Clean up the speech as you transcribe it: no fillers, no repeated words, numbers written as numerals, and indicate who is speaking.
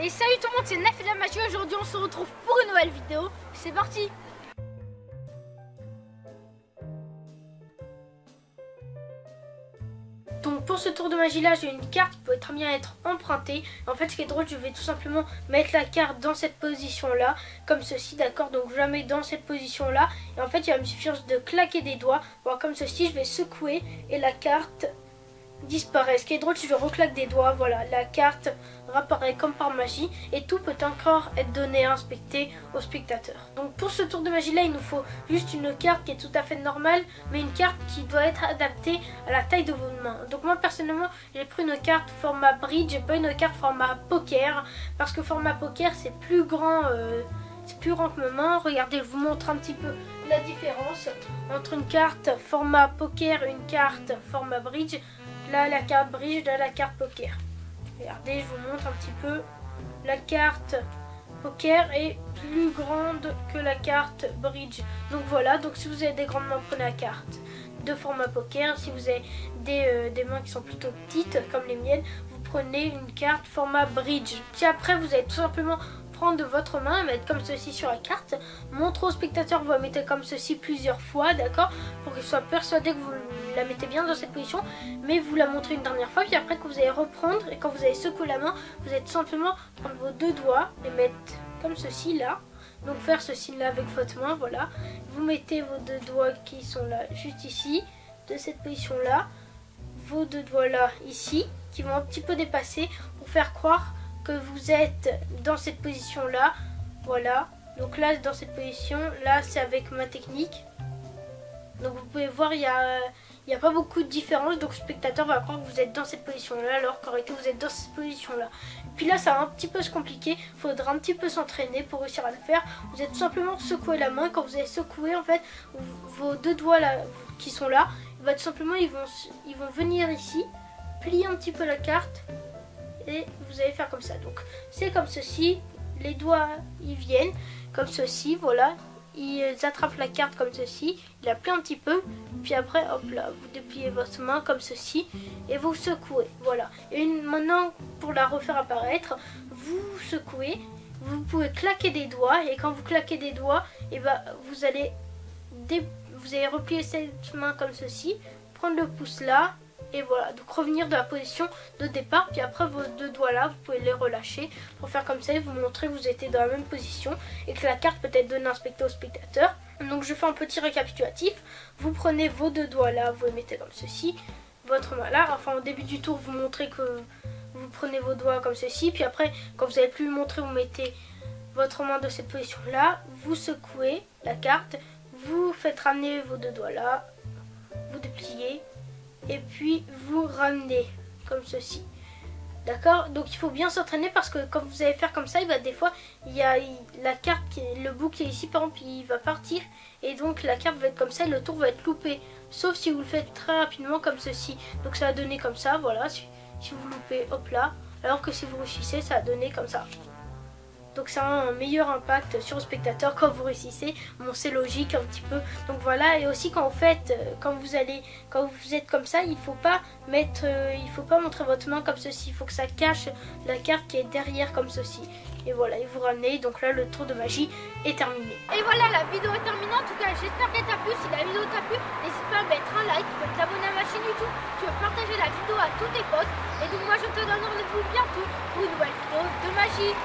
Speaker 1: Et salut tout le monde, c'est Nef et la magie. Aujourd'hui on se retrouve pour une nouvelle vidéo. C'est parti. Donc pour ce tour de magie là, j'ai une carte qui peut très bien être empruntée. En fait ce qui est drôle, je vais tout simplement mettre la carte dans cette position là, comme ceci, d'accord. Donc je la mets dans cette position là. Et en fait il va me suffire de claquer des doigts. Bon, comme ceci, je vais secouer et la carte disparaît. Ce qui est drôle, si je reclaque des doigts, voilà, la carte réapparaît comme par magie et tout peut encore être donné à inspecter au spectateur. Donc pour ce tour de magie là, il nous faut juste une carte qui est tout à fait normale, mais une carte qui doit être adaptée à la taille de vos mains. Donc moi personnellement, j'ai pris une carte format bridge et pas une carte format poker, parce que format poker c'est plus grand que mes mains. Regardez, je vous montre un petit peu la différence entre une carte format poker et une carte format bridge. Là la carte bridge, là la carte poker. Regardez, je vous montre un petit peu. La carte poker est plus grande que la carte bridge. Donc voilà, donc si vous avez des grandes mains, prenez la carte de format poker. Si vous avez des mains qui sont plutôt petites comme les miennes, vous prenez une carte format bridge. Puis après vous allez tout simplement de votre main et mettre comme ceci sur la carte, montrer au spectateur, vous la mettez comme ceci plusieurs fois, d'accord, pour qu'il soit persuadé que vous la mettez bien dans cette position, mais vous la montrez une dernière fois, puis après que vous allez reprendre et quand vous allez secouer la main, vous allez tout simplement prendre vos deux doigts et mettre comme ceci là, donc faire ce signe là avec votre main, voilà, vous mettez vos deux doigts qui sont là juste ici, de cette position là, vos deux doigts là ici, qui vont un petit peu dépasser pour faire croire que vous êtes dans cette position là, voilà. Donc là dans cette position là, c'est avec ma technique. Donc vous pouvez voir, il y a pas beaucoup de différence. Donc le spectateur va croire que vous êtes dans cette position là, alors qu'en réalité vous êtes dans cette position là. Et puis là ça va un petit peu se compliquer, il faudra un petit peu s'entraîner pour réussir à le faire. Vous êtes tout simplement secouer la main. Quand vous allez secouer, en fait vos deux doigts là qui sont là, bah, tout simplement ils vont venir ici, plier un petit peu la carte et vous allez faire comme ça. Donc c'est comme ceci, les doigts ils viennent comme ceci, voilà, ils attrapent la carte comme ceci, ils la plient un petit peu, puis après hop là, vous dépliez votre main comme ceci et vous secouez, voilà. Et maintenant pour la refaire apparaître, vous secouez, vous pouvez claquer des doigts et quand vous claquez des doigts, et ben vous allez replier cette main comme ceci, prendre le pouce là. Et voilà, donc revenir de la position de départ, puis après vos deux doigts là, vous pouvez les relâcher pour faire comme ça et vous montrer que vous étiez dans la même position et que la carte peut être donnée à inspecter au spectateur. Donc je fais un petit récapitulatif. Vous prenez vos deux doigts là, vous les mettez comme ceci, votre main là, enfin au début du tour vous montrez que vous prenez vos doigts comme ceci, puis après quand vous n'avez plus montré, vous mettez votre main dans cette position là, vous secouez la carte, vous faites ramener vos deux doigts là, vous dépliez et puis vous ramenez comme ceci, d'accord. Donc il faut bien s'entraîner parce que quand vous allez faire comme ça, il va des fois il y a la carte le bout qui est ici par exemple, il va partir et donc la carte va être comme ça et le tour va être loupé, sauf si vous le faites très rapidement comme ceci. Donc ça va donner comme ça, voilà, si vous loupez, hop là, alors que si vous réussissez, ça va donner comme ça. Donc ça a un meilleur impact sur le spectateur quand vous réussissez. Bon, c'est logique un petit peu. Donc voilà, et aussi quand vous êtes comme ça, il faut pas montrer votre main comme ceci. Il faut que ça cache la carte qui est derrière comme ceci. Et voilà, et vous ramenez. Donc là, le tour de magie est terminé. Et voilà, la vidéo est terminée. En tout cas, j'espère qu'elle t'a plu. Si la vidéo t'a plu, n'hésite pas à mettre un like, tu peux t'abonner à ma chaîne YouTube, tu peux partager la vidéo à tous tes potes. Et donc moi, je te donne rendez-vous bientôt pour une nouvelle vidéo de magie.